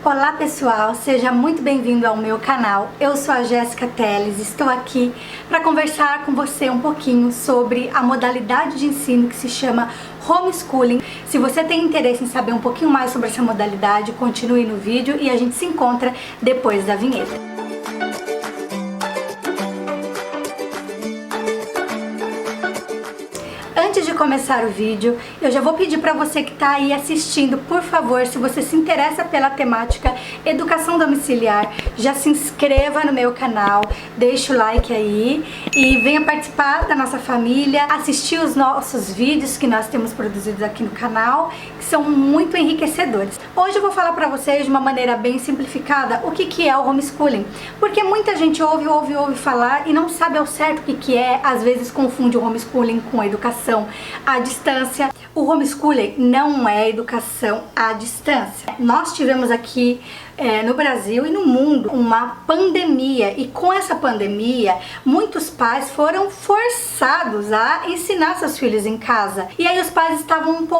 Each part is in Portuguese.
Olá pessoal, seja muito bem-vindo ao meu canal. Eu sou a Jéssica Teles, estou aqui para conversar com você um pouquinho sobre a modalidade de ensino que se chama homeschooling. Se você tem interesse em saber um pouquinho mais sobre essa modalidade, continue no vídeo e a gente se encontra depois da vinheta. Antes de começar o vídeo, eu já vou pedir para você que está aí assistindo, por favor, se você se interessa pela temática educação domiciliar, já se inscreva no meu canal, deixa o like aí e venha participar da nossa família, assistir os nossos vídeos que nós temos produzidos aqui no canal, que são muito enriquecedores. Hoje eu vou falar para vocês de uma maneira bem simplificada o que é o homeschooling, porque muita gente ouve falar e não sabe ao certo o que é, às vezes confunde o homeschooling com a educação à distância. O homeschooling não é educação à distância. Nós tivemos aqui no Brasil e no mundo uma pandemia, e com essa pandemia muitos pais foram forçados a ensinar seus filhos em casa, e aí os pais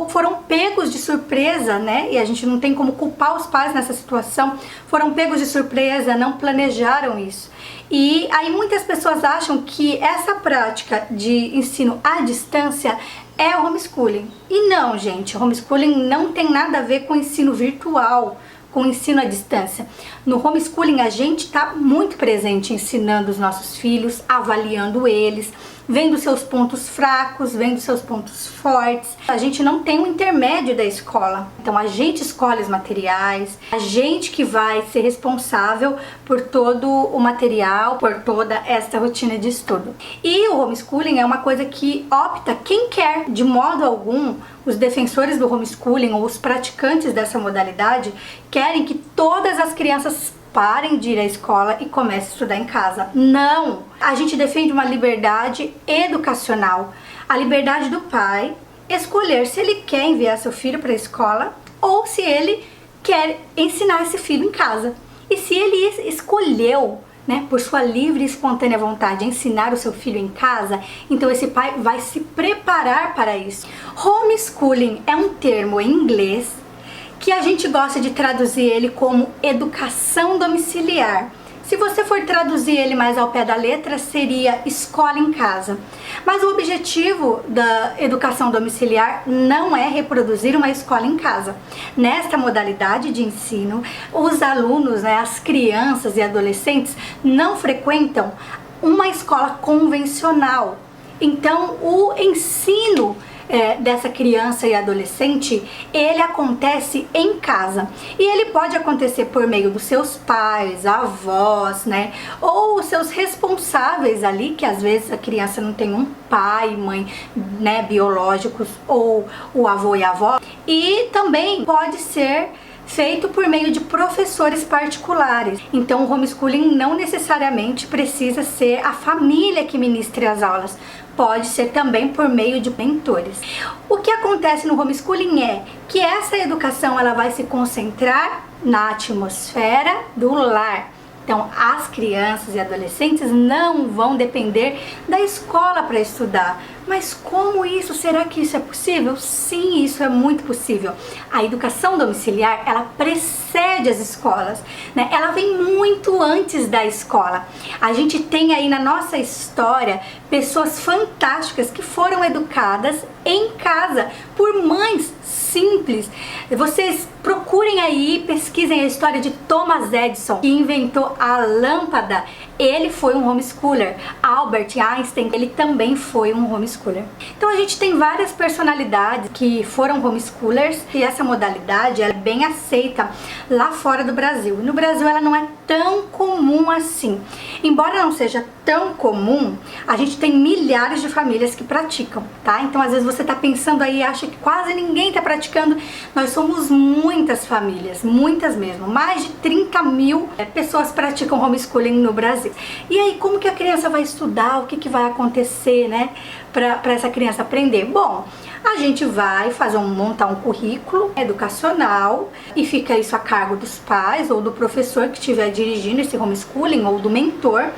foram pegos de surpresa, né? E a gente não tem como culpar os pais nessa situação, foram pegos de surpresa, não planejaram isso. E aí muitas pessoas acham que essa prática de ensino à distância é o homeschooling. E não, gente, o homeschooling não tem nada a ver com ensino virtual, com ensino à distância. No homeschooling a gente está muito presente ensinando os nossos filhos, avaliando eles, vendo seus pontos fracos, vendo seus pontos fortes. A gente não tem um intermédio da escola, então a gente escolhe os materiais, a gente que vai ser responsável por todo o material, por toda essa rotina de estudo. E o homeschooling é uma coisa que opta quem quer. De modo algum, os defensores do homeschooling ou os praticantes dessa modalidade querem que todas as crianças parem de ir à escola e comecem a estudar em casa. Não! A gente defende uma liberdade educacional, a liberdade do pai escolher se ele quer enviar seu filho para a escola ou se ele quer ensinar esse filho em casa. E se ele escolheu, né, por sua livre e espontânea vontade, ensinar o seu filho em casa, então esse pai vai se preparar para isso. Homeschooling é um termo em inglês que a gente gosta de traduzir ele como educação domiciliar. Se você for traduzir ele mais ao pé da letra, seria escola em casa. Mas o objetivo da educação domiciliar não é reproduzir uma escola em casa. Nesta modalidade de ensino, os alunos, né, as crianças e adolescentes não frequentam uma escola convencional. Então, o ensino dessa criança e adolescente, ele acontece em casa, e ele pode acontecer por meio dos seus pais, avós, né, ou os seus responsáveis ali, que às vezes a criança não tem um pai e mãe, né, biológicos, ou o avô e a avó, e também pode ser feito por meio de professores particulares. Então o homeschooling não necessariamente precisa ser a família que ministre as aulas, pode ser também por meio de mentores. O que acontece no homeschooling é que essa educação ela vai se concentrar na atmosfera do lar. Então as crianças e adolescentes não vão depender da escola para estudar. Mas como isso? Será que isso é possível? Sim, isso é muito possível. A educação domiciliar, ela precede as escolas, né? Ela vem muito antes da escola. A gente tem aí na nossa história pessoas fantásticas que foram educadas em casa por mães simples. Vocês procurem aí, pesquisem a história de Thomas Edison, que inventou a lâmpada. Ele foi um homeschooler. Albert Einstein, ele também foi um homeschooler. Então a gente tem várias personalidades que foram homeschoolers, e essa modalidade ela é bem aceita lá fora do Brasil. No Brasil ela não é tão comum assim. Embora não seja tão comum, a gente tem milhares de famílias que praticam, tá? Então às vezes você tá pensando aí e acha que quase ninguém tá praticando. Nós somos muitas famílias, muitas mesmo. Mais de 30 mil pessoas praticam homeschooling no Brasil. E aí, como que a criança vai estudar? O que vai acontecer, né, para essa criança aprender? Bom, a gente vai montar um currículo educacional e fica isso a cargo dos pais ou do professor que estiver dirigindo esse homeschooling ou do mentor,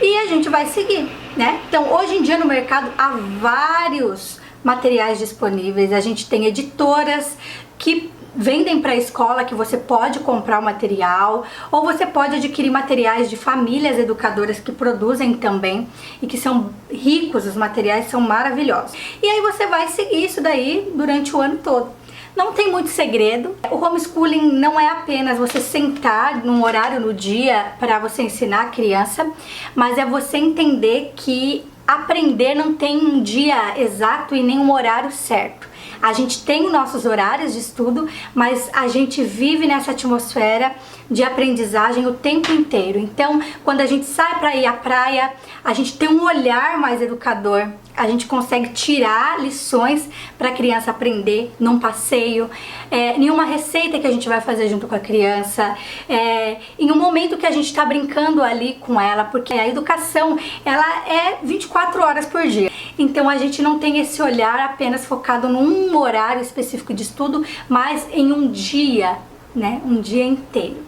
e a gente vai seguir, né? Então, hoje em dia no mercado há vários materiais disponíveis, a gente tem editoras que vendem para a escola que você pode comprar o material, ou você pode adquirir materiais de famílias educadoras que produzem também e que são ricos, os materiais são maravilhosos. E aí você vai seguir isso daí durante o ano todo. Não tem muito segredo. O homeschooling não é apenas você sentar num horário no dia para você ensinar a criança, mas é você entender que aprender não tem um dia exato e nem um horário certo. A gente tem os nossos horários de estudo, mas a gente vive nessa atmosfera de aprendizagem o tempo inteiro. Então, quando a gente sai para ir à praia, a gente tem um olhar mais educador. A gente consegue tirar lições para a criança aprender num passeio, em uma receita que a gente vai fazer junto com a criança, em um momento que a gente está brincando ali com ela, porque a educação ela é 24 horas por dia. Então a gente não tem esse olhar apenas focado num horário específico de estudo, mas em um dia, né? Um dia inteiro.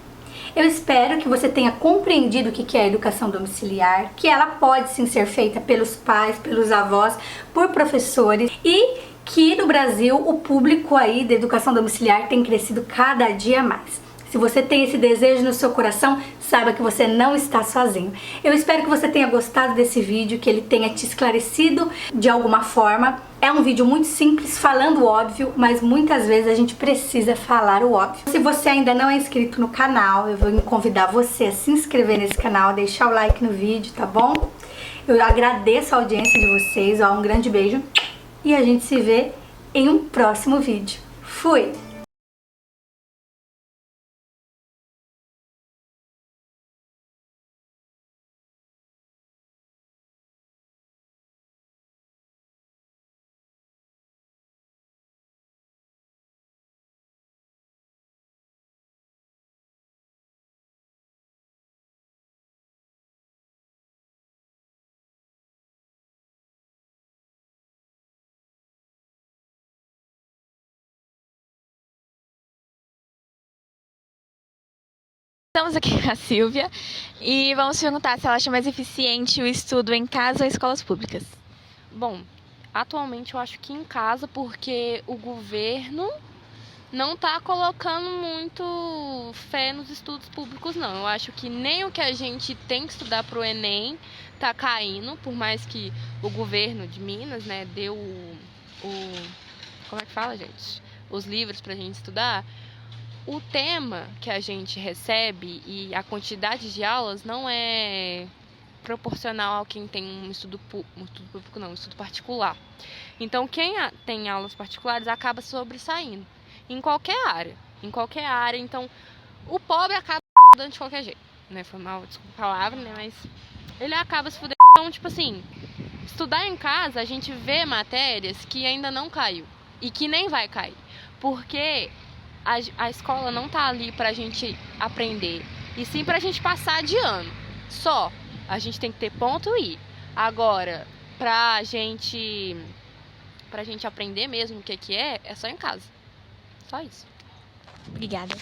Eu espero que você tenha compreendido o que é a educação domiciliar, que ela pode sim ser feita pelos pais, pelos avós, por professores e que no Brasil o público aí da educação domiciliar tem crescido cada dia mais. Se você tem esse desejo no seu coração, saiba que você não está sozinho. Eu espero que você tenha gostado desse vídeo, que ele tenha te esclarecido de alguma forma. É um vídeo muito simples, falando o óbvio, mas muitas vezes a gente precisa falar o óbvio. Se você ainda não é inscrito no canal, eu vou convidar você a se inscrever nesse canal, deixar o like no vídeo, tá bom? Eu agradeço a audiência de vocês, ó, um grande beijo e a gente se vê em um próximo vídeo. Fui! Estamos aqui com a Silvia e vamos perguntar se ela acha mais eficiente o estudo em casa ou em escolas públicas. Bom, atualmente eu acho que em casa, porque o governo não está colocando muito fé nos estudos públicos, não. Eu acho que nem o que a gente tem que estudar para o Enem está caindo, por mais que o governo de Minas, né, deu como é que fala, gente? Os livros para a gente estudar. O tema que a gente recebe e a quantidade de aulas não é proporcional ao quem tem um estudo público, não, um estudo particular. Então, quem tem aulas particulares acaba sobressaindo em qualquer área. Então, o pobre acaba estudando de qualquer jeito, né? Foi mal, desculpa a palavra, né? Mas ele acaba se fudendo. Então, tipo assim, estudar em casa, a gente vê matérias que ainda não caiu e que nem vai cair, porque a escola não tá ali pra gente aprender, e sim pra gente passar de ano. Só. A gente tem que ter ponto e ir. Agora, pra gente aprender mesmo o que é só em casa. Só isso. Obrigada.